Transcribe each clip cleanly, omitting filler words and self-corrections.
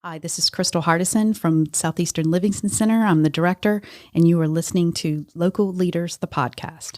Hi, this is Crystal Hardison from Southeastern Livingston Center. I'm the director, and you are listening to Local Leaders, the podcast.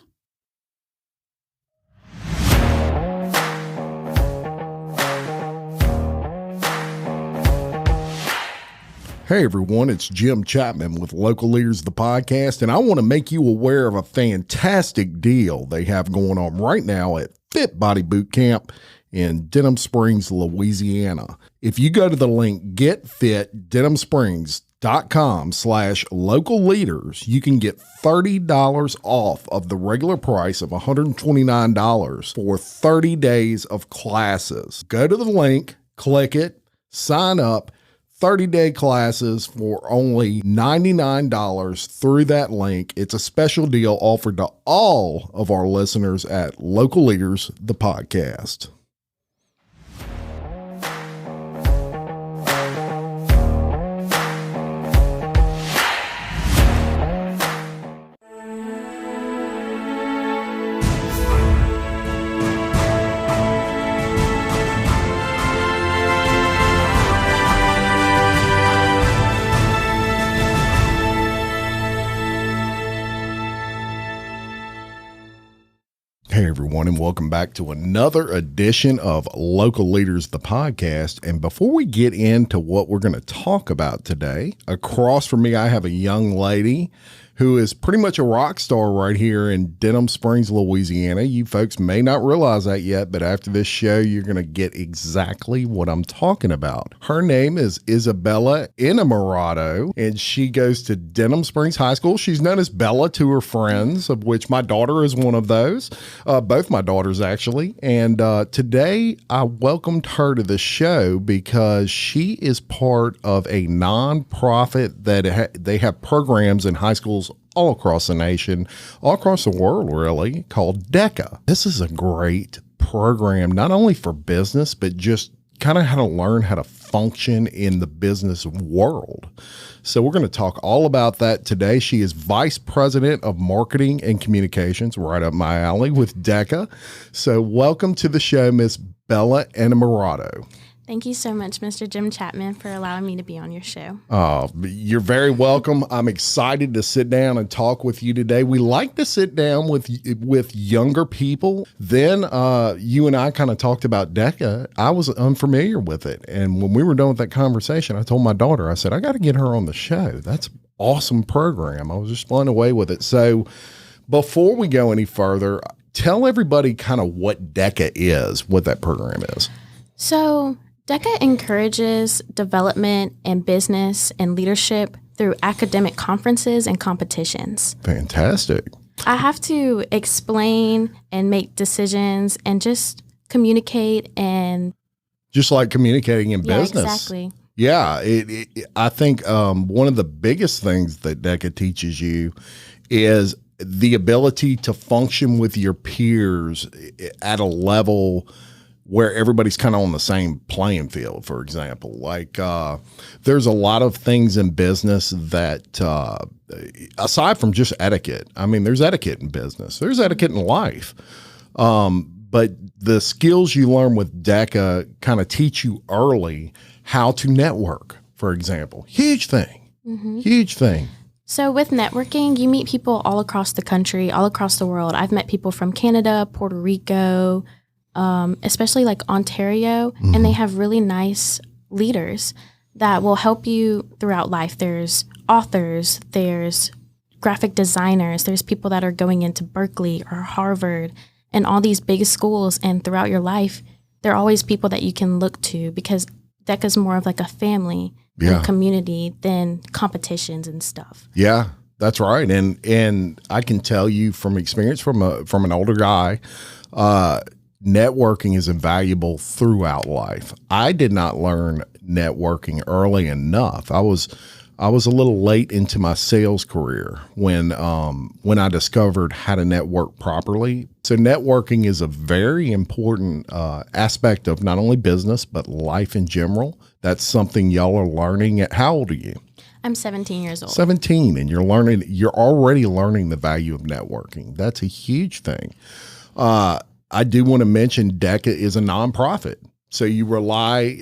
Hey everyone, it's Jim Chapman with Local Leaders, the podcast, and I want to make you aware of a fantastic deal they have going on right now at Fit Body Boot Camp in Denham Springs, Louisiana. If you go to the link getfitdenhamsprings.com/local leaders, you can get $30 off of the regular price of $129 for 30 days of classes. Go to the link, click it, sign up. 30-day classes for only $99 through that link. It's a special deal offered to all of our listeners at Local Leaders, the podcast. Hey everyone, and welcome back to another edition of Local Leaders, the podcast. And before we get into what we're going to talk about today, across from me, I have a young lady who is pretty much a rock star right here in Denham Springs, Louisiana. You folks may not realize that yet, but after this show, you're going to get exactly what I'm talking about. Her name is Isabella Emanorado, and she goes to Denham Springs High School. She's known as Bella to her friends, of which my daughter is one of those, both my daughters actually. And today I welcomed her to the show because she is part of a nonprofit that they have programs in high schools all across the nation, all across the world, really, called DECA. This is a great program, not only for business, but just kind of how to learn how to function in the business world. So we're going to talk all about that today. She is Vice President of Marketing and Communications, right up my alley with DECA. So welcome to the show, Miss Bella Emanorado. Thank you so much, Mr. Jim Chapman, for allowing me to be on your show. Oh, you're very welcome. I'm excited to sit down and talk with you today. We like to sit down with younger people. Then you and I kind of talked about DECA. I was unfamiliar with it. And when we were done with that conversation, I told my daughter, I said, I got to get her on the show. That's an awesome program. I was just blown away with it. So before we go any further, tell everybody kind of what DECA is, what that program is. So DECA encourages development and business and leadership through academic conferences and competitions. Fantastic. I have to explain and make decisions and just communicate and... Just like communicating in business. Exactly. Yeah, I think one of the biggest things that DECA teaches you is the ability to function with your peers at a level where everybody's kind of on the same playing field, for example. Like there's a lot of things in business that, aside from just etiquette, I mean, there's etiquette in business. There's etiquette in life. But the skills you learn with DECA kind of teach you early how to network, for example. Huge thing. Mm-hmm. Huge thing. So with networking, you meet people all across the country, all across the world. I've met people from Canada, Puerto Rico, especially like Ontario, mm-hmm. and they have really nice leaders that will help you throughout life. There's authors, there's graphic designers, there's people that are going into Berkeley or Harvard and all these big schools, and throughout your life, there are always people that you can look to because DECA is more of like a family and community than competitions and stuff. Yeah, that's right. And I can tell you from experience from an older guy, networking is invaluable throughout life. I did not learn networking early enough. I was a little late into my sales career when I discovered how to network properly. So networking is a very important aspect of not only business, but life in general. That's something y'all are learning. How old are you? I'm 17 years old. 17, and you're already learning the value of networking. That's a huge thing. I do want to mention DECA is a nonprofit. So you rely,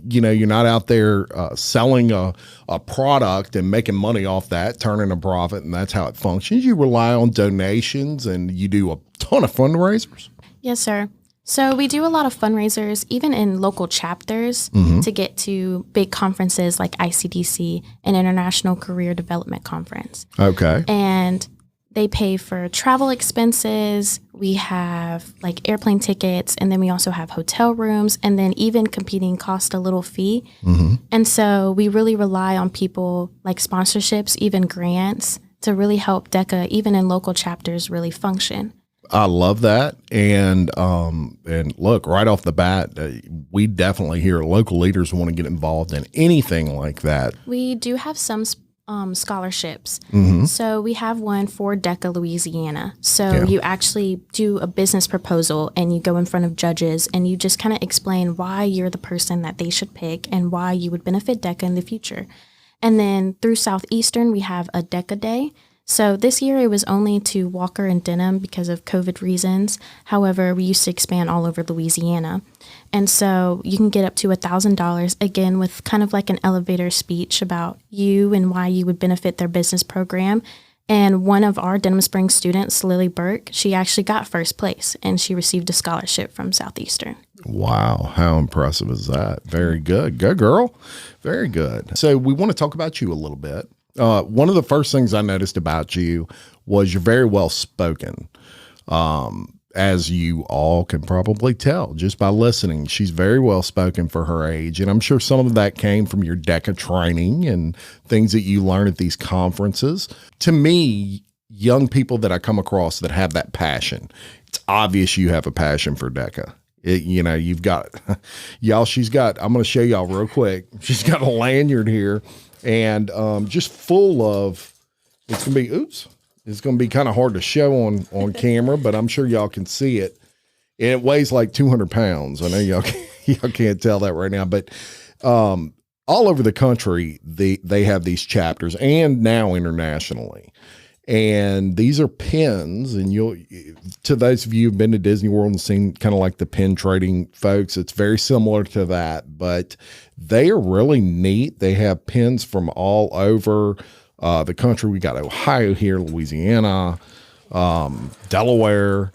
you're not out there selling a product and making money off that, turning a profit, and that's how it functions. You rely on donations, and you do a ton of fundraisers. Yes, sir. So we do a lot of fundraisers, even in local chapters, to get to big conferences like ICDC, an International Career Development Conference. Okay. And they pay for travel expenses. We have like airplane tickets, and then we also have hotel rooms, and then even competing cost a little fee. And so we really rely on people like sponsorships, even grants, to really help DECA, even in local chapters, really function. I love that. And look, right off the bat, we definitely hear local leaders want to get involved in anything like that. We do have some scholarships. So we have one for DECA Louisiana. So you actually do a business proposal, and you go in front of judges, and you just kind of explain why you're the person that they should pick and why you would benefit DECA in the future. And then through Southeastern, we have a DECA Day. So this year it was only to Walker and Denham because of COVID reasons. However, we used to expand all over Louisiana. And so you can get up to $1,000, again, with kind of like an elevator speech about you and why you would benefit their business program. And one of our Denham Springs students, Lily Burke, she actually got first place, and she received a scholarship from Southeastern. Wow. How impressive is that? Very good. Go, girl. Very good. So we want to talk about you a little bit. One of the first things I noticed about you was you're very well spoken. As you all can probably tell just by listening, she's very well spoken for her age. And I'm sure some of that came from your DECA training and things that you learn at these conferences. To me, young people that I come across that have that passion, it's obvious you have a passion for DECA. You've got, y'all, I'm going to show y'all real quick. She's got a lanyard here. And just full of, it's going to be kind of hard to show on camera, but I'm sure y'all can see it. And it weighs like 200 pounds. I know y'all can't tell that right now, but all over the country, they have these chapters, and now internationally. And these are pins, and to those of you who've been to Disney World and seen kind of like the pin trading folks, it's very similar to that, but they are really neat. They have pins from all over the country. We got Ohio here, Louisiana, Delaware,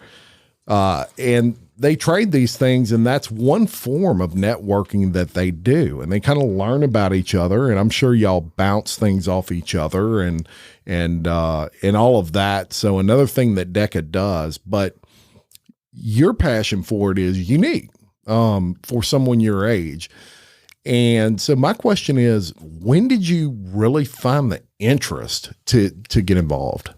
and they trade these things, and that's one form of networking that they do. And they kind of learn about each other, and I'm sure y'all bounce things off each other and all of that. So another thing that DECA does, but your passion for it is unique for someone your age. And so my question is, when did you really find the interest to get involved?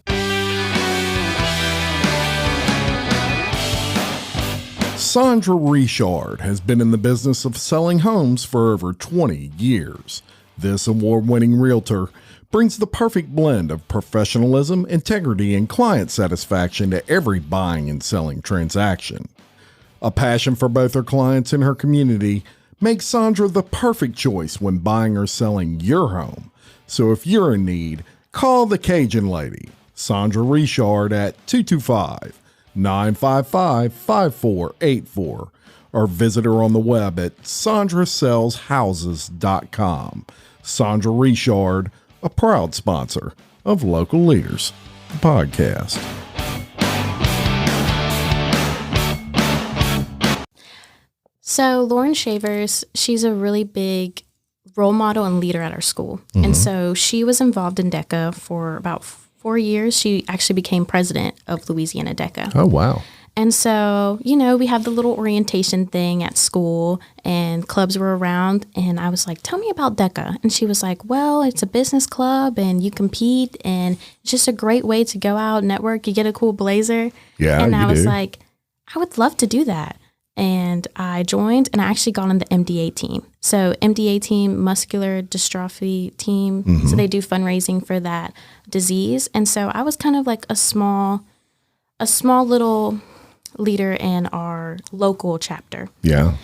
Sandra Richard has been in the business of selling homes for over 20 years. This award-winning realtor brings the perfect blend of professionalism, integrity, and client satisfaction to every buying and selling transaction. A passion for both her clients and her community makes Sandra the perfect choice when buying or selling your home. So if you're in need, call the Cajun Lady, Sandra Richard, at 225-955-5484, or visit her on the web at sandrasellshouses.com. Sandra Richard, a proud sponsor of Local Leaders Podcast. So Lauren Shavers, she's a really big role model and leader at our school. And so she was involved in DECA for about 4 years. She actually became president of Louisiana DECA. Oh, wow. And so, we had the little orientation thing at school, and clubs were around, and I was like, tell me about DECA. And she was like, well, it's a business club, and you compete, and it's just a great way to go out, network, you get a cool blazer. Yeah, and I was do. like, I would love to do that. And I joined, and I actually got on the MDA team. So MDA team, muscular dystrophy team. So they do fundraising for that disease. And so I was kind of like a small little leader in our local chapter. Yeah.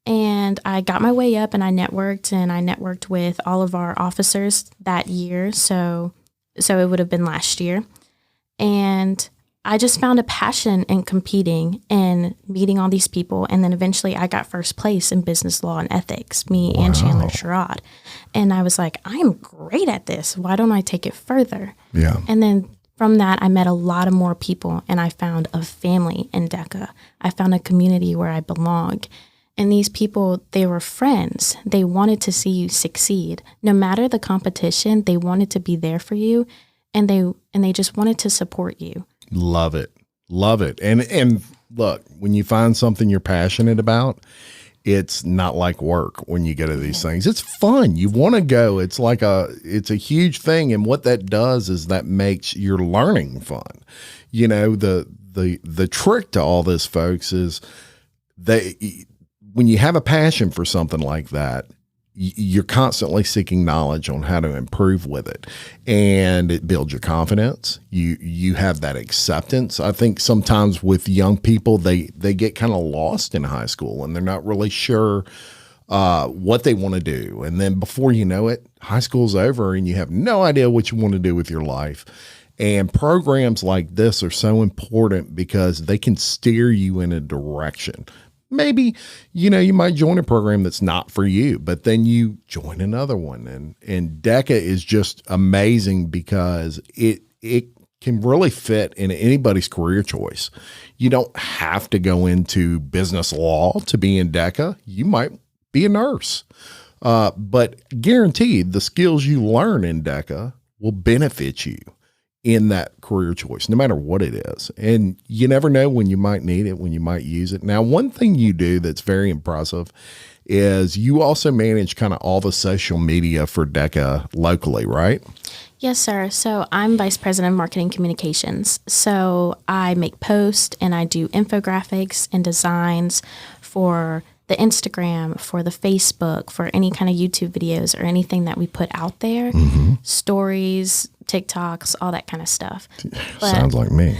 And I got my way up, and I networked with all of our officers that year. So it would have been last year. And I just found a passion in competing and meeting all these people. And then eventually I got first place in business law and ethics, me and Chandler Sherrod. And I was like, I am great at this. Why don't I take it further? Yeah. And then from that, I met a lot of more people, and I found a family in DECA. I found a community where I belong. And these people, they were friends. They wanted to see you succeed. No matter the competition, they wanted to be there for you, and they just wanted to support you. Love it. Love it. And look, when you find something you're passionate about, it's not like work when you go to these things. It's fun. You want to go. It's a huge thing. And what that does is that makes your learning fun. You know, the trick to all this, folks, is when you have a passion for something like that, you're constantly seeking knowledge on how to improve with it, and it builds your confidence. You have that acceptance. I think sometimes with young people, they get kind of lost in high school and they're not really sure what they want to do. And then before you know it, high school's over and you have no idea what you want to do with your life. And programs like this are so important because they can steer you in a direction. Maybe, you might join a program that's not for you, but then you join another one. And DECA is just amazing because it can really fit in anybody's career choice. You don't have to go into business law to be in DECA. You might be a nurse. But guaranteed, the skills you learn in DECA will benefit you in that career choice, no matter what it is. And you never know when you might need it, when you might use it. Now, one thing you do that's very impressive is you also manage kind of all the social media for DECA locally, right? Yes, sir. So I'm Vice President of Marketing Communications. So I make posts and I do infographics and designs for the Instagram, for the Facebook, for any kind of YouTube videos or anything that we put out there, stories, TikToks, all that kind of stuff. Sounds like me.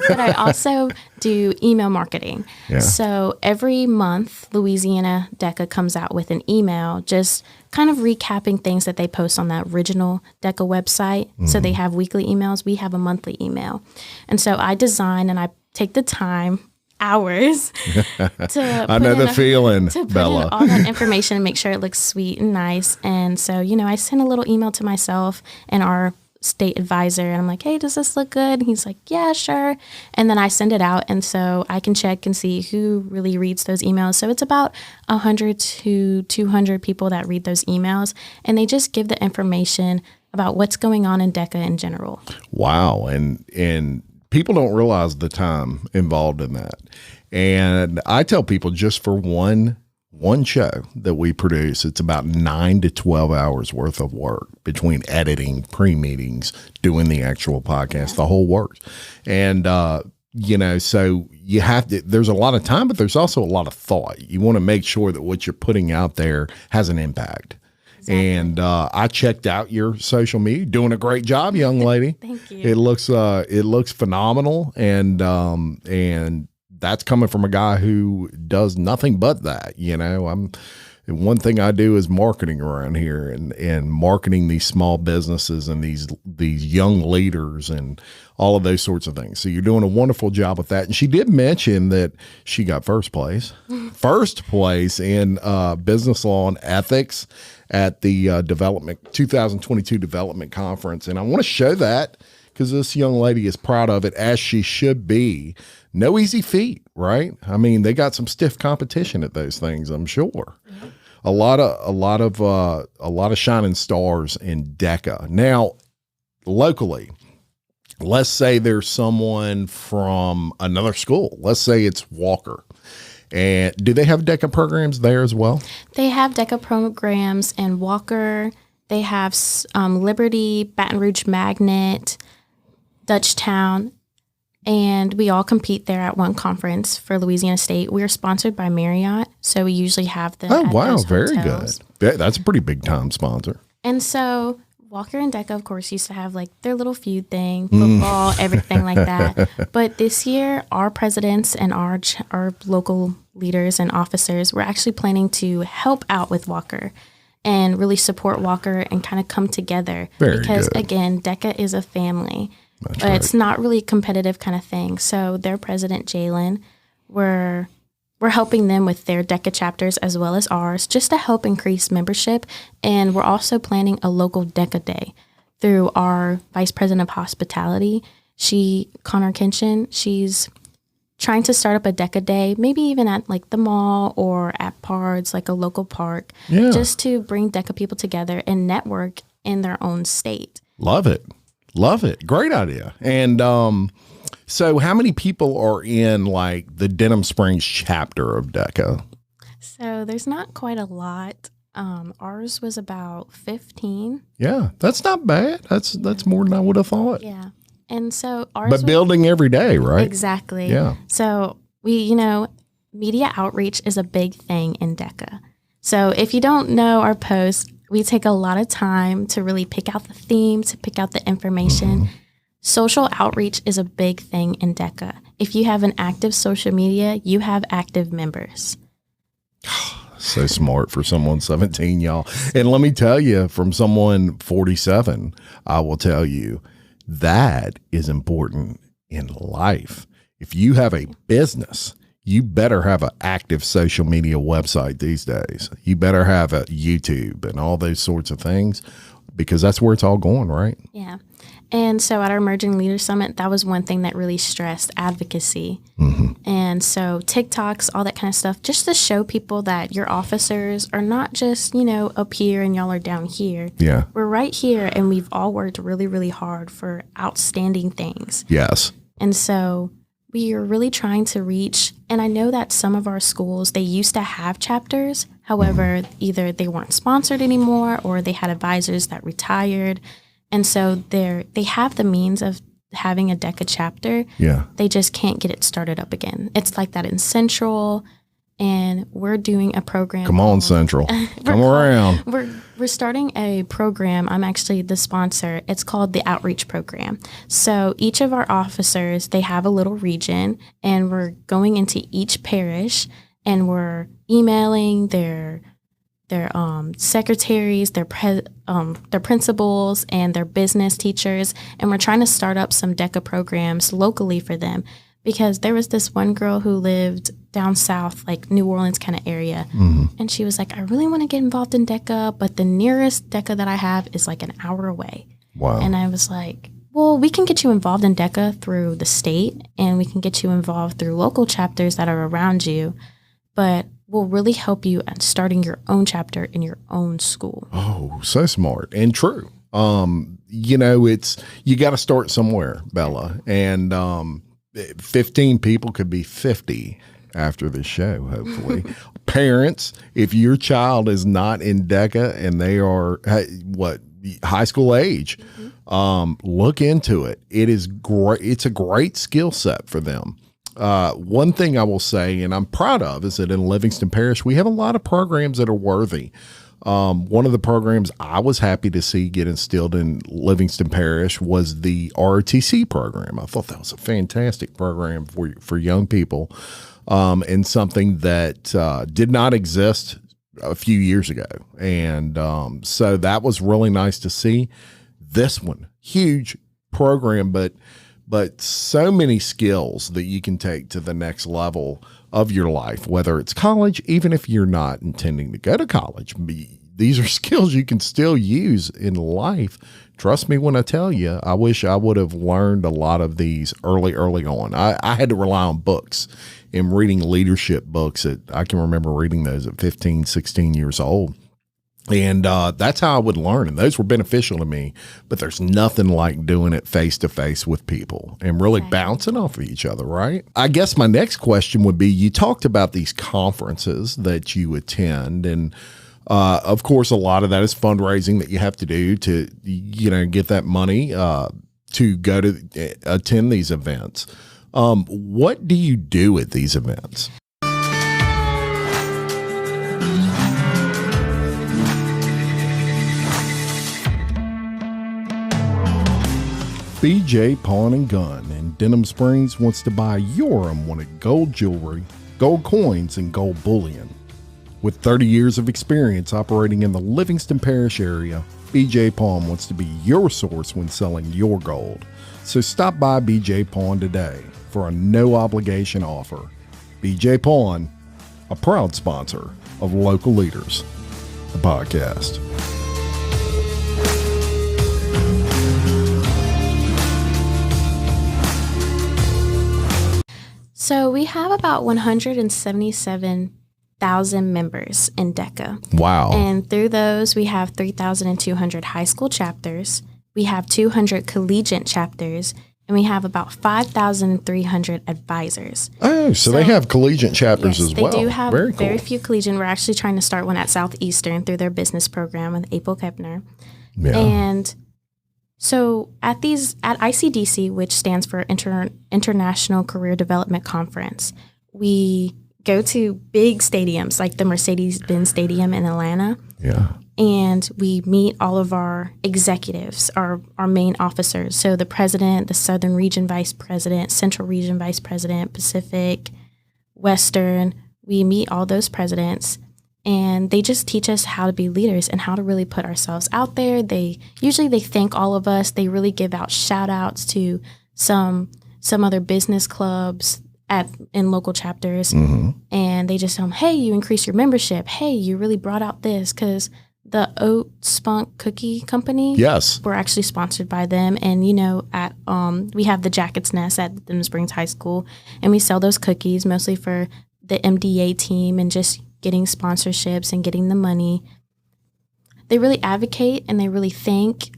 But I also do email marketing. Yeah. So every month, Louisiana DECA comes out with an email just kind of recapping things that they post on that original DECA website. So they have weekly emails. We have a monthly email. And so I design and I take the time, hours to I know the feeling, to put Bella. in all that information and make sure it looks sweet and nice. And so, I send a little email to myself and our state advisor, and I'm like, hey, does this look good? And he's like, yeah, sure. And then I send it out, and so I can check and see who really reads those emails. So it's about 100 to 200 people that read those emails, and they just give the information about what's going on in DECA in general. Wow. And people don't realize the time involved in that. And I tell people just for one show that we produce, it's about 9 to 12 hours worth of work between editing, pre-meetings, doing the actual podcast, the whole works. And, so you have to, there's a lot of time, but there's also a lot of thought. You want to make sure that what you're putting out there has an impact. Exactly. And I checked out your social media. Doing a great job, young lady. Thank you. It looks phenomenal, and that's coming from a guy who does nothing but that. One thing I do is marketing around here, and marketing these small businesses and these young leaders and all of those sorts of things. So you're doing a wonderful job with that. And she did mention that she got first place in business law and ethics at the 2022 Development Conference. And I want to show that because this young lady is proud of it, as she should be. No easy feat, right? I mean, they got some stiff competition at those things, I'm sure. Mm-hmm. A lot of shining stars in DECA. Now, locally, let's say there's someone from another school. Let's say it's Walker. And do they have DECA programs there as well? They have DECA programs in Walker. They have Liberty, Baton Rouge Magnet, Dutchtown, and we all compete there at one conference for Louisiana State. We are sponsored by Marriott, so we usually have them. Oh, wow, those very hotels. good. That's a pretty big time sponsor. And so Walker and DECA, of course, used to have like their little feud thing, football, everything like that. But this year, our presidents and our local leaders and officers were actually planning to help out with Walker and really support Walker and kind of come together. Very because good. Again, DECA is a family. but it's not really a competitive kind of thing. So their president, Jalen, we're helping them with their DECA chapters as well as ours, just to help increase membership. And we're also planning a local DECA day through our vice president of hospitality. Connor Kinchin, she's trying to start up a DECA day, maybe even at like the mall or at Pards, like a local park, just to bring DECA people together and network in their own state. Love it. Love it. Great idea. And so how many people are in like the Denham Springs chapter of DECA? So there's not quite a lot. Ours was about 15. Yeah, that's not bad. That's more than I would have thought. Yeah. And so ours building every day, right? Exactly. Yeah. So media outreach is a big thing in DECA. So if you don't know our posts, we take a lot of time to really pick out the theme, to pick out the information. Mm-hmm. Social outreach is a big thing in DECA. If you have an active social media, you have active members. So smart for someone 17, y'all. And let me tell you, from someone 47, I will tell you, that is important in life. If you have a business, you better have an active social media website these days. You better have a YouTube and all those sorts of things, because that's where it's all going, right? Yeah. And so at our Emerging Leaders Summit, that was one thing that really stressed advocacy. Mm-hmm. And so TikToks, all that kind of stuff, just to show people that your officers are not just, up here and y'all are down here. Yeah. We're right here, and we've all worked really, really hard for outstanding things. Yes. And so we are really trying to reach, and I know that some of our schools, they used to have chapters. However, either they weren't sponsored anymore or they had advisors that retired. And so they have the means of having a DECA chapter. Yeah. They just can't get it started up again. It's like that in Central, and we're doing a program. Come on, Central. Come around. We're starting a program. I'm actually the sponsor. It's called the Outreach Program. So each of our officers, they have a little region, and we're going into each parish, and we're emailing their secretaries, their principals, and their business teachers. And we're trying to start up some DECA programs locally for them, because there was this one girl who lived down south, like New Orleans kind of area. Mm-hmm. And she was like, I really want to get involved in DECA, but the nearest DECA that I have is like an hour away. Wow. And I was like, well, we can get you involved in DECA through the state, and we can get you involved through local chapters that are around you. But will really help you at starting your own chapter in your own school. Oh, so smart and true. It's, you got to start somewhere, Bella. And 15 people could be 50 after the show, hopefully. Parents, if your child is not in DECA and they are high school age, look into it. It is great. It's a great skill set for them. One thing I will say, and I'm proud of, is that in Livingston Parish, we have a lot of programs that are worthy. One of the programs I was happy to see get instilled in Livingston Parish was the ROTC program. I thought that was a fantastic program for young people, and something that did not exist a few years ago. And so that was really nice to see. This one, huge program, but so many skills that you can take to the next level of your life, whether it's college, even if you're not intending to go to college. These are skills you can still use in life. Trust me when I tell you, I wish I would have learned a lot of these early on. I had to rely on books and reading leadership books. I can remember reading those at 15, 16 years old. And that's how I would learn. And those were beneficial to me. But there's nothing like doing it face to face with people and really bouncing off of each other, right? I guess my next question would be, you talked about these conferences that you attend. And of course, a lot of that is fundraising that you have to do to, get that money to go to attend these events. What do you do at these events? BJ Pawn and Gun in Denham Springs wants to buy your unwanted gold jewelry, gold coins, and gold bullion. With 30 years of experience operating in the Livingston Parish area, BJ Pawn wants to be your source when selling your gold. So stop by BJ Pawn today for a no obligation offer. BJ Pawn, a proud sponsor of Local Leaders, the podcast. So we have about 177,000 members in DECA. Wow. And through those, we have 3,200 high school chapters. We have 200 collegiate chapters. And we have about 5,300 advisors. Oh, so they have collegiate chapters as well. They do have very, cool. very few collegiate. We're actually trying to start one at Southeastern through their business program with April Kepner. Yeah. And so at ICDC, which stands for International Career Development Conference, we go to big stadiums like the Mercedes-Benz Stadium in Atlanta. Yeah. And we meet all of our executives, our main officers. So the president, the Southern Region Vice President, Central Region Vice President, Pacific, Western. We meet all those presidents, and they just teach us how to be leaders and how to really put ourselves out there. They thank all of us. They really give out shout outs to some other business clubs in local chapters. Mm-hmm. And they just tell them, hey, you increased your membership. Hey, you really brought out this, because the Oat Spunk Cookie Company. Yes. We're actually sponsored by them. And, at we have the Jackets Nest at Denham Springs High School, and we sell those cookies mostly for the MDA team and just getting sponsorships and getting the money. They really advocate and they really think,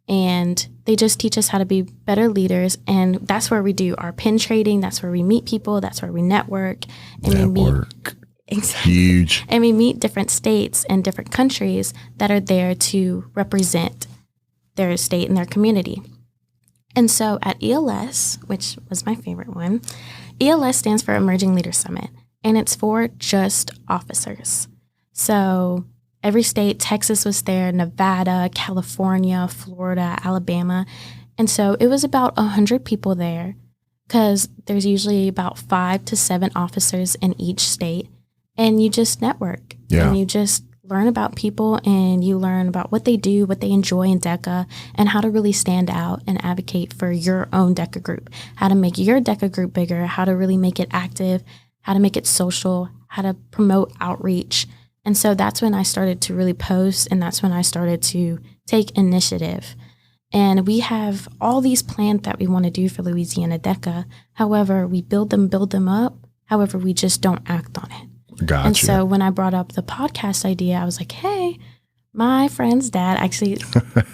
and they just teach us how to be better leaders. And that's where we do our pin trading. That's where we meet people. That's where we network. And we meet. Exactly. Huge. And we meet different states and different countries that are there to represent their state and their community. And so at ELS, which was my favorite one, ELS stands for Emerging Leader Summit, and it's for just officers. So every state, Texas was there, Nevada, California, Florida, Alabama. And so it was about 100 people there, because there's usually about 5 to 7 officers in each state. And you just network, and you just learn about people, and you learn about what they do, what they enjoy in DECA, and how to really stand out and advocate for your own DECA group, how to make your DECA group bigger, how to really make it active, how to make it social, how to promote outreach. And so that's when I started to really post, and that's when I started to take initiative. And we have all these plans that we want to do for Louisiana DECA. However, we build them up. However, we just don't act on it. Gotcha. And so when I brought up the podcast idea, I was like, hey, my friend's dad actually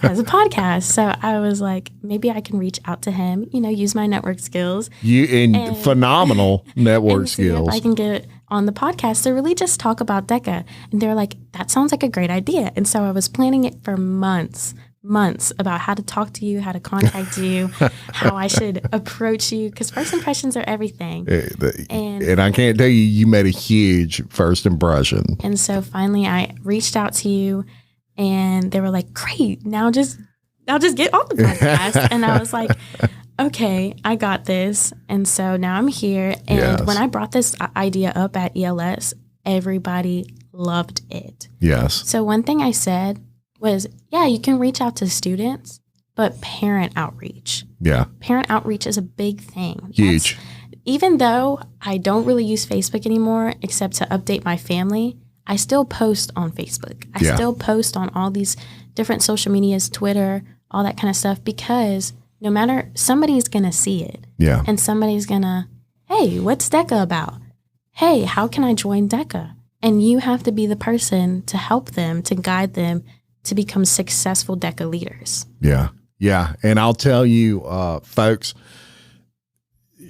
has a podcast. So I was like, maybe I can reach out to him, use my network skills. And phenomenal network skills. If I can get on the podcast to really just talk about DECA. And they're like, that sounds like a great idea. And so I was planning it for months about how to talk to you, how to contact you, how I should approach you, because first impressions are everything. And I can't tell you made a huge first impression. And so finally I reached out to you, and they were like, great, now just get on the podcast. And I was like, okay, I got this. And so now I'm here. And when I brought this idea up at ELS, everybody loved it. Yes. So one thing I said was, you can reach out to students, but parent outreach. Yeah. Parent outreach is a big thing. Huge. Even though I don't really use Facebook anymore, except to update my family, I still post on Facebook. I still post on all these different social medias, Twitter, all that kind of stuff, because no matter, somebody's going to see it. Yeah. And somebody's going to, hey, what's DECA about? Hey, how can I join DECA? And you have to be the person to help them, to guide them, to become successful DECA leaders. Yeah. Yeah. And I'll tell you, folks,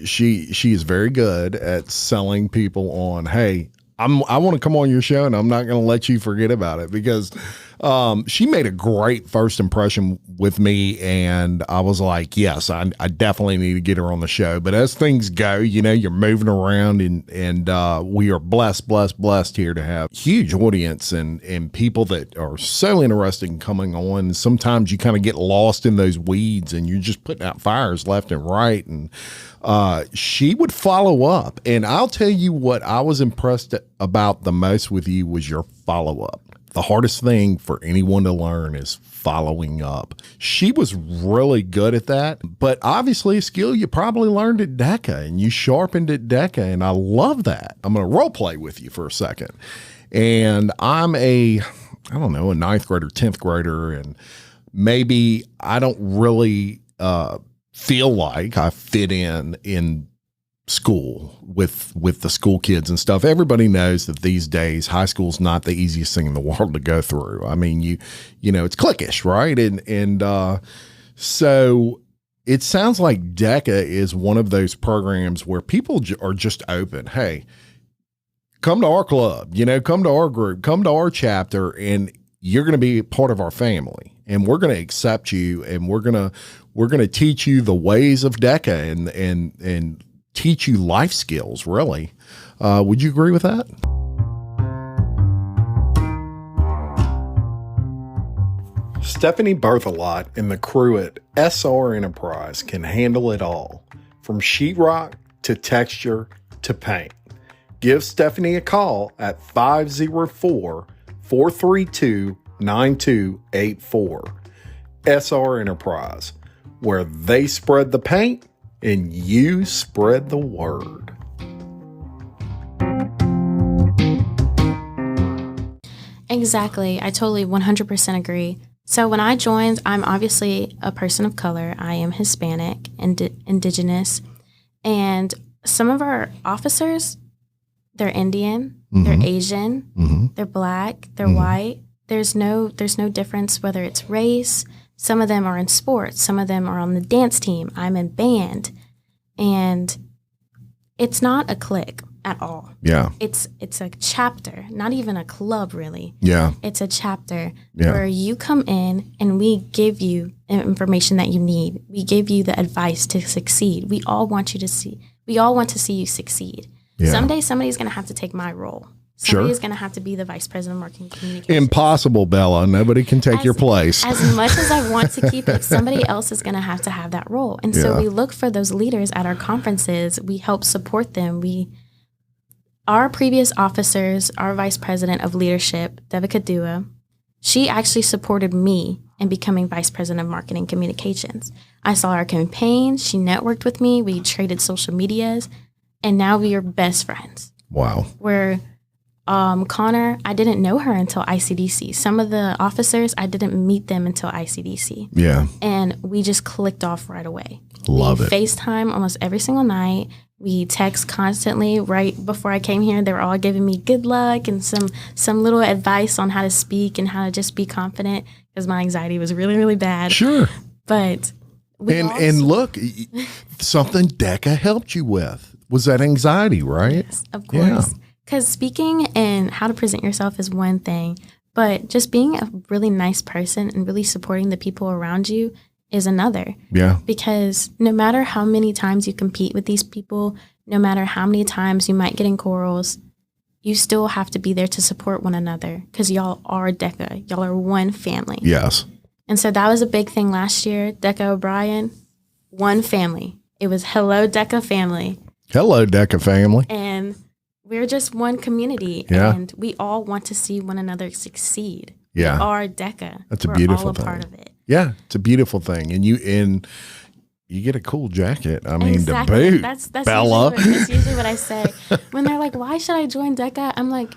she is very good at selling people on, hey, I want to come on your show, and I'm not going to let you forget about it, because she made a great first impression with me, and I was like, yes, I definitely need to get her on the show. But as things go, you're moving around, and we are blessed here to have huge audience and people that are so interested in coming on. Sometimes you kind of get lost in those weeds, and you're just putting out fires left and right. And she would follow up. And I'll tell you what I was impressed about the most with you was your follow up. the hardest thing for anyone to learn is following up. She was really good at that, but obviously a skill you probably learned at DECA and you sharpened at DECA, and I love that. I'm going to role play with you for a second. And I'm a ninth grader, 10th grader, and maybe I don't really feel like I fit in school with the school kids and stuff. Everybody knows that these days high school's not the easiest thing in the world to go through. I mean, you know, it's cliquish, right? And so it sounds like DECA is one of those programs where people are just open. Hey, come to our club, you know, come to our group, come to our chapter, and you're going to be part of our family, and we're going to accept you, and we're going to teach you the ways of DECA and teach you life skills, really. Would you agree with that? Stephanie Berthelot and the crew at SR Enterprise can handle it all, from sheetrock to texture to paint. Give Stephanie a call at 504-432-9284. SR Enterprise, where they spread the paint and you spread the word. Exactly. I totally 100% agree. So when I joined, I'm obviously a person of color. I am Hispanic and indigenous. And some of our officers, they're Indian, they're Asian, they're black, they're white. There's no difference whether it's race. Some of them are in sports. Some of them are on the dance team. I'm in band. And it's not a clique at all. Yeah. It's a chapter, not even a club, really. Yeah. It's a chapter where you come in and we give you information that you need. We give you the advice to succeed. We all want to see you succeed. Yeah. Someday somebody's going to have to take my role. Somebody's going to have to be the vice president of marketing communications. Impossible, Bella. Nobody can take your place. As much as I want to keep it, somebody else is going to have that role. And so we look for those leaders at our conferences. We help support them. Our previous officers, our vice president of leadership, Devika Dua, she actually supported me in becoming vice president of marketing communications. I saw our campaign. She networked with me. We traded social medias. And now we are best friends. Wow. Where Connor, I didn't know her until ICDC. Some of the officers, I didn't meet them until ICDC. Yeah. And we just clicked off right away. Love it. FaceTime almost every single night. We text constantly. Right before I came here, they were all giving me good luck and some little advice on how to speak and how to just be confident, because my anxiety was really, really bad. Sure. But and look, something DECA helped you with was that anxiety, right? Yes, of course. Because speaking and how to present yourself is one thing, but just being a really nice person and really supporting the people around you is another. Yeah. Because no matter how many times you compete with these people, no matter how many times you might get in quarrels, you still have to be there to support one another, because y'all are DECA. Y'all are one family. Yes. And so that was a big thing last year. DECA O'Brien, one family. It was hello, DECA family. Hello, DECA family. And we're just one community, and we all want to see one another succeed. Yeah. We are DECA. That's a beautiful all a thing. part of it. Yeah, it's a beautiful thing. And you get a cool jacket. I mean, Exactly. to boot, That's Bella. that's usually what I say. When they're like, why should I join DECA? I'm like,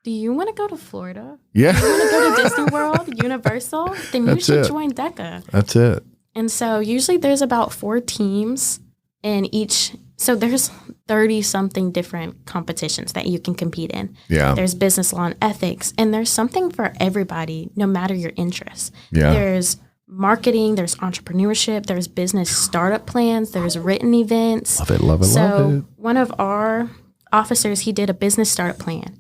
do you want to go to Florida? Yeah. Do you want to go to Disney World, Universal? Then you should join DECA. That's it. And so usually there's about 4 teams in each. So there's 30-something different competitions that you can compete in. Yeah. There's business law and ethics, and there's something for everybody, no matter your interests. Yeah. There's marketing, there's entrepreneurship, there's business startup plans, there's written events. Love it, love it, love it. So one of our officers, he did a business startup plan.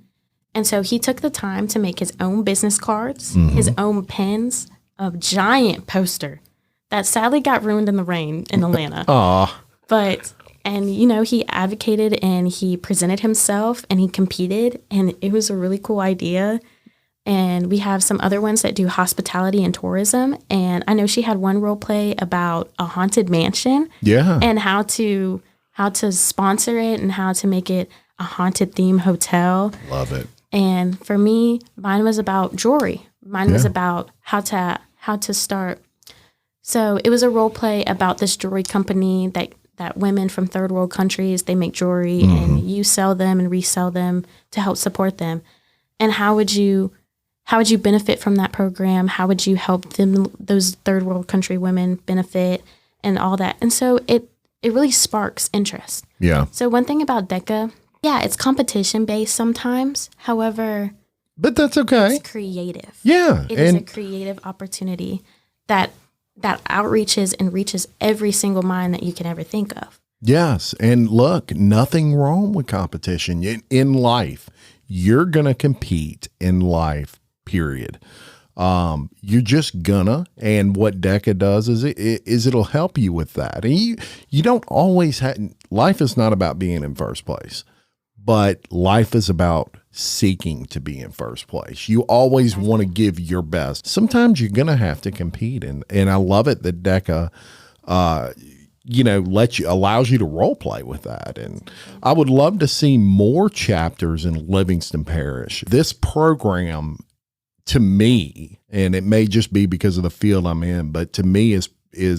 And so he took the time to make his own business cards, his own pens, a giant poster that sadly got ruined in the rain in Atlanta. Aw. And, you know, he advocated and he presented himself and he competed, and it was a really cool idea. And we have some other ones that do hospitality and tourism. And I know she had one role play about a haunted mansion. Yeah. And how to sponsor it and how to make it a haunted theme hotel. Love it. And for me, mine was about jewelry. Mine was about how to start. So it was a role play about this jewelry company that women from third world countries, they make jewelry and you sell them and resell them to help support them. And how would you benefit from that program? How would you help them, those third world country women, benefit and all that? And so it really sparks interest. Yeah. So one thing about DECA, it's competition based sometimes. However, but that's okay. It's creative. Yeah. It is a creative opportunity that outreaches and reaches every single mind that you can ever think of. Yes. And look, nothing wrong with competition in life. You're going to compete in life, period. You're just gonna, and what DECA does is it'll help you with that. And you don't always have, life is not about being in first place, but life is about seeking to be in first place. You always want to give your best. Sometimes you're going to have to compete. And I love it that DECA, allows you to role play with that. And I would love to see more chapters in Livingston Parish. This program, to me, and it may just be because of the field I'm in, but to me is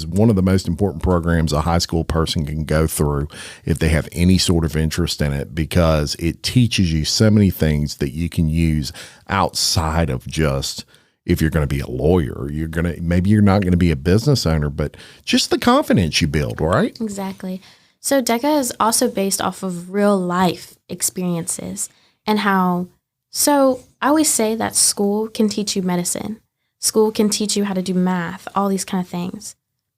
one of the most important programs a high school person can go through if they have any sort of interest in it, because it teaches you so many things that you can use outside of just, if you're going to be a lawyer, maybe you're not going to be a business owner, but just the confidence you build, right? Exactly. So DECA is also based off of real life experiences and so I always say that school can teach you medicine. School can teach you how to do math, all these kind of things.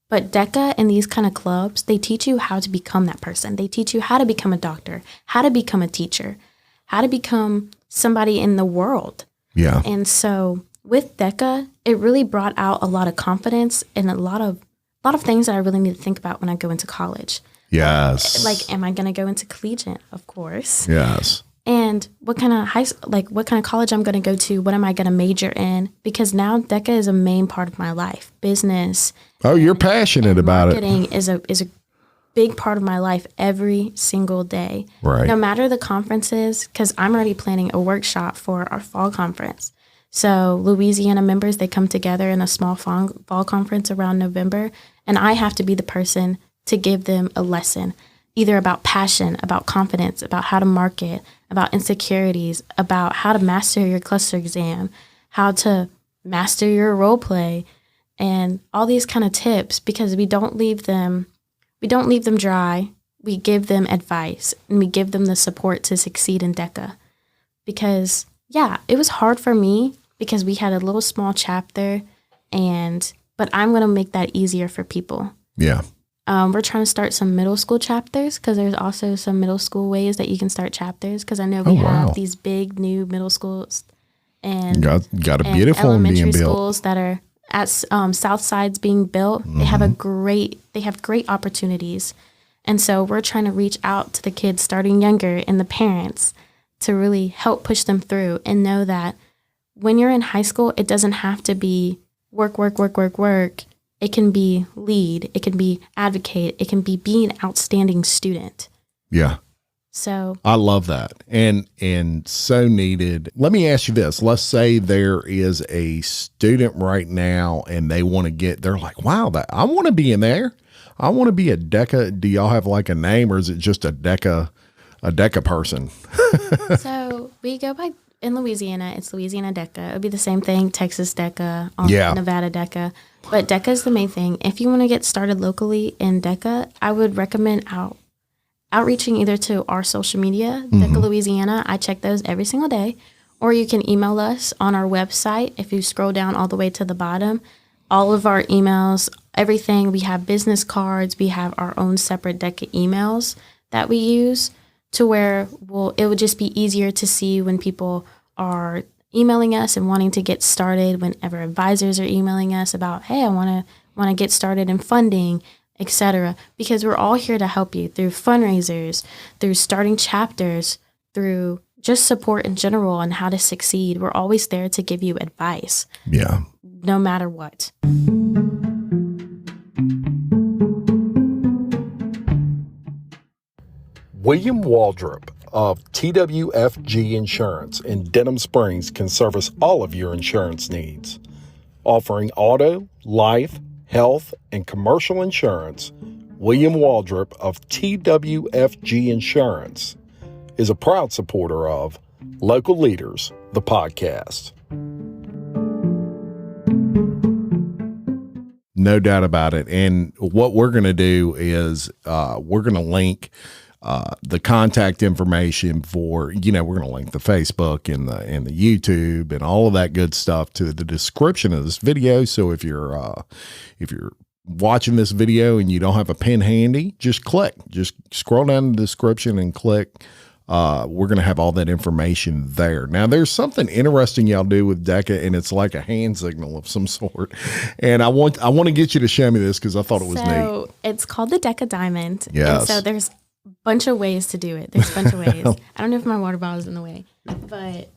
But DECA and these kind of clubs, they teach you how to become that person. They teach you how to become a doctor, how to become a teacher, how to become somebody in the world. Yeah. And so with DECA, it really brought out a lot of confidence and a lot of things that I really need to think about when I go into college. Yes. Like, am I going to go into collegiate? Of course. Yes. And what kind of college I'm going to go to? What am I going to major in? Because now DECA is a main part of my life. Business. Oh, you're passionate about it. Marketing is a big part of my life every single day. Right. No matter the conferences, because I'm already planning a workshop for our fall conference. So Louisiana members, they come together in a small fall conference around November, and I have to be the person to give them a lesson, either about passion, about confidence, about how to market, about insecurities, about how to master your cluster exam, how to master your role play, and all these kind of tips, because we don't leave them dry. We give them advice and we give them the support to succeed in DECA. Because it was hard for me because we had a little small chapter, but I'm going to make that easier for people. Yeah. We're trying to start some middle school chapters, because there's also some middle school ways that you can start chapters, because I know we have these big new middle schools and got a beautiful one being elementary built. schools that are at South Side's being built. They have great opportunities, and so we're trying to reach out to the kids starting younger and the parents to really help push them through and know that when you're in high school, it doesn't have to be work. It can be lead. It can be advocate. It can be an outstanding student. Yeah. So I love that. And so needed. Let me ask you this. Let's say there is a student right now and they're like, wow, I want to be in there. I want to be a DECA. Do y'all have like a name, or is it just a DECA person? So we go by, in Louisiana, it's Louisiana DECA. It would be the same thing, Texas DECA, Nevada DECA. But DECA is the main thing. If you want to get started locally in DECA, I would recommend outreaching either to our social media, DECA Louisiana. I check those every single day. Or you can email us on our website. If you scroll down all the way to the bottom, all of our emails, everything, we have business cards, we have our own separate DECA emails that we use, to where it would just be easier to see when people are emailing us and wanting to get started, whenever advisors are emailing us about, hey, I want to get started in funding, etc. Because we're all here to help you through fundraisers, through starting chapters, through just support in general on how to succeed. We're always there to give you advice. Yeah. No matter what. William Waldrep of TWFG Insurance in Denham Springs can service all of your insurance needs. Offering auto, life, health, and commercial insurance, William Waldrep of TWFG Insurance is a proud supporter of Local Leaders, the podcast. No doubt about it. And what we're going to do is we're going to link the contact information for, we're going to link the Facebook and the YouTube and all of that good stuff to the description of this video. So if you're watching this video and you don't have a pen handy, just scroll down the description and click. We're going to have all that information there. Now, there's something interesting y'all do with DECA, and it's like a hand signal of some sort. And I want to get you to show me this because I thought it was neat. So it's called the DECA Diamond. Yes. And so there's a bunch of ways to do it. There's a bunch of ways. I don't know if my water bottle is in the way, but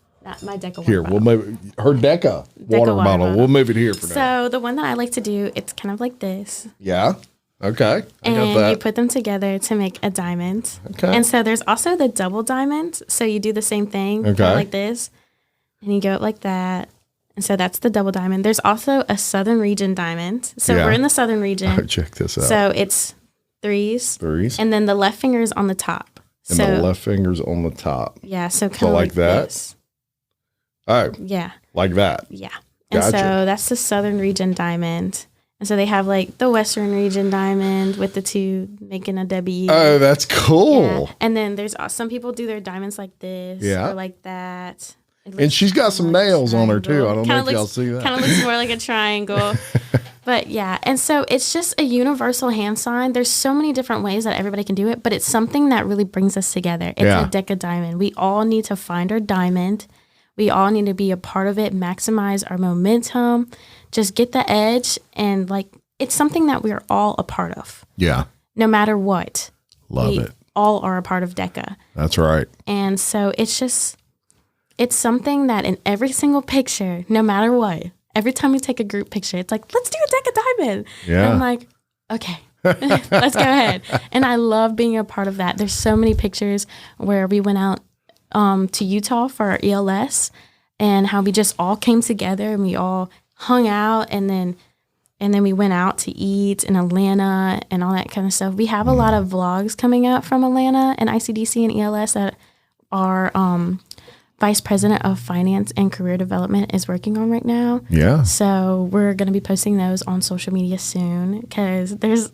my DECA water here, bottle. we'll move her DECA water bottle. We'll move it here for now. So the one that I like to do, it's kind of like this. Yeah. Okay. I got And that. you put them together to make a diamond. Okay. And so there's also the double diamond. So you do the same thing, Okay. kind of like this, and you go up like that. And so that's the double diamond. There's also a Southern Region diamond. So Yeah. we're in the Southern Region. Check this out. So it's threes. And then the left finger is on the top. And the left finger's on the top. Yeah. So kind of like that? This. Oh, Yeah. like that. Yeah. And Gotcha. so that's the Southern Region diamond. And so they have like the Western Region diamond with the two making a W. Oh, that's cool. Yeah. And then there's some people do their diamonds like this or like that. And she's got some nails on her too. I don't know if y'all see that. Kind of looks more like a triangle. But yeah. And so it's just a universal hand sign. There's so many different ways that everybody can do it, but it's something that really brings us together. It's a DECA diamond. We all need to find our diamond. We all need to be a part of it, maximize our momentum, just get the edge. And like, it's something that we're all a part of. Yeah. No matter what. Love it. All are a part of DECA. That's right. And so it's something that in every single picture, no matter what, every time we take a group picture, it's like, let's do a DECA diamond. Yeah. And I'm like, okay, let's go ahead. And I love being a part of that. There's so many pictures where we went out to Utah for our ELS and how we just all came together and we all hung out and then we went out to eat in Atlanta and all that kind of stuff. We have a lot of vlogs coming up from Atlanta and ICDC and ELS that our Vice President of Finance and Career Development is working on right now. Yeah. So we're going to be posting those on social media soon because there's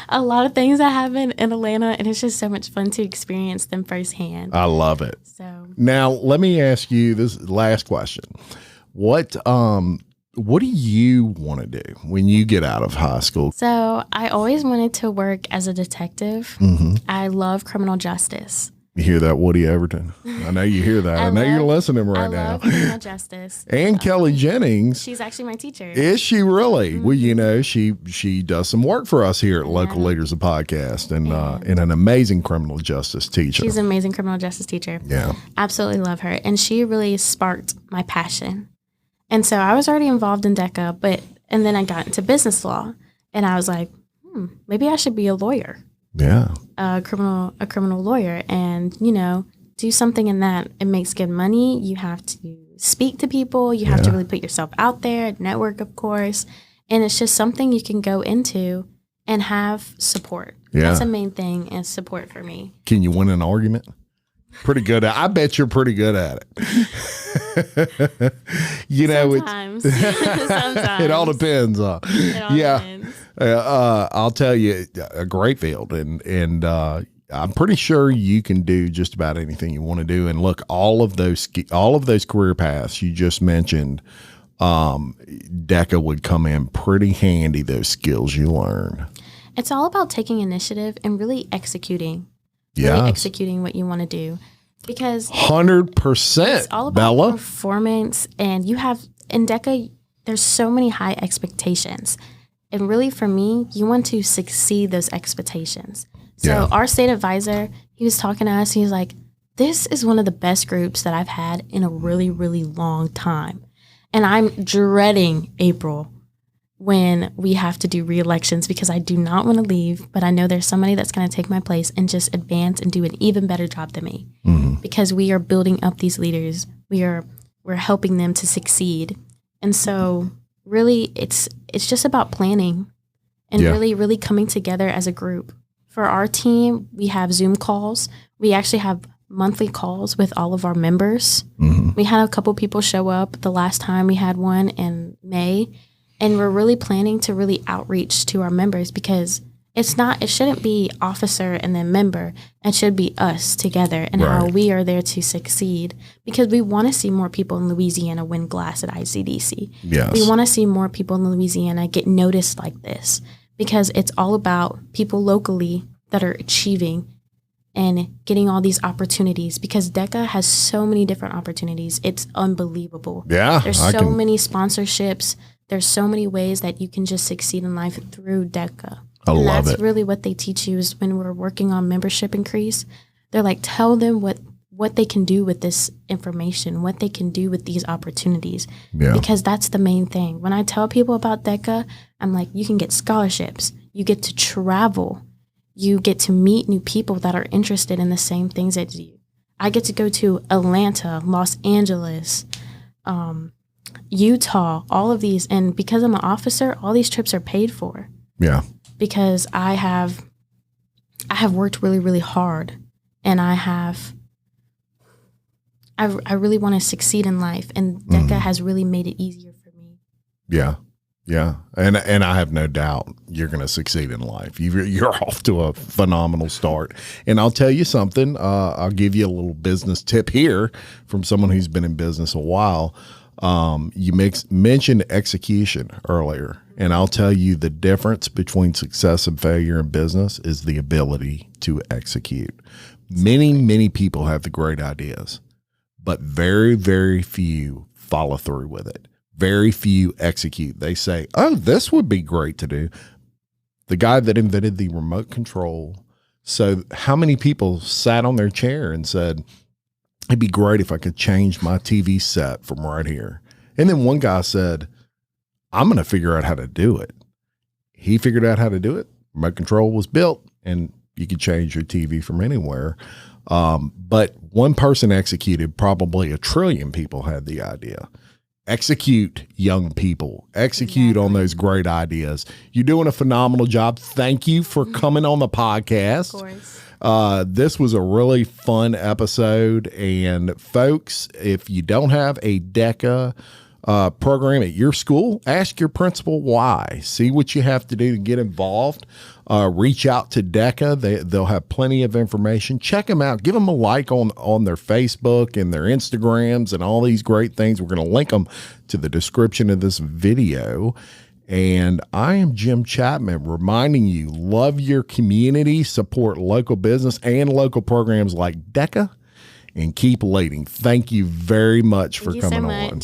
a lot of things that happen in Atlanta, and it's just so much fun to experience them firsthand. I love it. So now let me ask you this last question. What do you want to do when you get out of high school? So I always wanted to work as a detective. Mm-hmm. I love criminal justice. You hear that, Woody Everton? I know you hear that. I know you're listening right now. I love criminal justice. And Kelly Jennings. She's actually my teacher. Is she really? Mm-hmm. Well, she does some work for us here at Local Leaders, the podcast, and an amazing criminal justice teacher. She's an amazing criminal justice teacher. Yeah. Absolutely love her. And she really sparked my passion. And so I was already involved in DECA, and then I got into business law, and I was like, maybe I should be a lawyer. Yeah. A criminal lawyer, and, do something in that. It makes good money. You have to speak to people. You have to really put yourself out there, network, of course. And it's just something you can go into and have support. Yeah. That's the main thing, is support for me. Can you win an argument? Pretty good at. I bet you're pretty good at it. Sometimes. Sometimes. It all depends. Depends. I'll tell you, a great field, and I'm pretty sure you can do just about anything you want to do. And look, all of those career paths you just mentioned, DECA would come in pretty handy. Those skills you learn. It's all about taking initiative and really executing. Really executing what you want to do, because 100%. It's all about performance, and you have in DECA. There's so many high expectations, and really for me, you want to succeed those expectations. So our state advisor, he was talking to us. He was like, "This is one of the best groups that I've had in a really, really long time, and I'm dreading April." when we have to do re-elections, because I do not want to leave, but I know there's somebody that's going to take my place and just advance and do an even better job than me. Because we are building up these leaders. We're helping them to succeed. And so really it's just about planning and really coming together as a group. For our team, we have Zoom calls. We actually have monthly calls with all of our members. We had a couple people show up the last time we had one in May. And we're really planning to really outreach to our members, because it shouldn't be officer and then member. It should be us together and how we are there to succeed, because we want to see more people in Louisiana win glass at ICDC. Yes. We want to see more people in Louisiana get noticed like this, because it's all about people locally that are achieving and getting all these opportunities, because DECA has so many different opportunities. It's unbelievable. Yeah. There's so many sponsorships. There's so many ways that you can just succeed in life through DECA. I love it. That's really what they teach you, is when we're working on membership increase, they're like, tell them what they can do with this information, what they can do with these opportunities. Because that's the main thing. When I tell people about DECA, I'm like, you can get scholarships. You get to travel. You get to meet new people that are interested in the same things as you. I get to go to Atlanta, Los Angeles, Utah, all of these. And because I'm an officer, all these trips are paid for. Yeah. Because I have worked really, really hard, and I really want to succeed in life, and DECA has really made it easier for me. Yeah. Yeah. And I have no doubt you're going to succeed in life. You're off to a phenomenal start. And I'll tell you something, I'll give you a little business tip here from someone who's been in business a while. You mentioned execution earlier, and I'll tell you the difference between success and failure in business is the ability to execute. Many people have the great ideas, but very, very few follow through with it. Very few execute. They say, oh, this would be great to do. The guy that invented the remote control. So how many people sat on their chair and said, it'd be great if I could change my TV set from right here. And then one guy said, I'm going to figure out how to do it. He figured out how to do it. Remote control was built, and you could change your TV from anywhere. But one person executed, probably 1 trillion people had the idea. Execute, young people. Execute on those great ideas. You're doing a phenomenal job. Thank you for coming on the podcast. Of course. This was a really fun episode. And folks, if you don't have a DECA program at your school, ask your principal why. See what you have to do to get involved. Reach out to DECA. They'll have plenty of information. Check them out. Give them a like on their Facebook and their Instagrams and all these great things. We're going to link them to the description of this video. And I am Jim Chapman, reminding you, love your community, support local business and local programs like DECA, and keep leading. Thank you very much for coming on.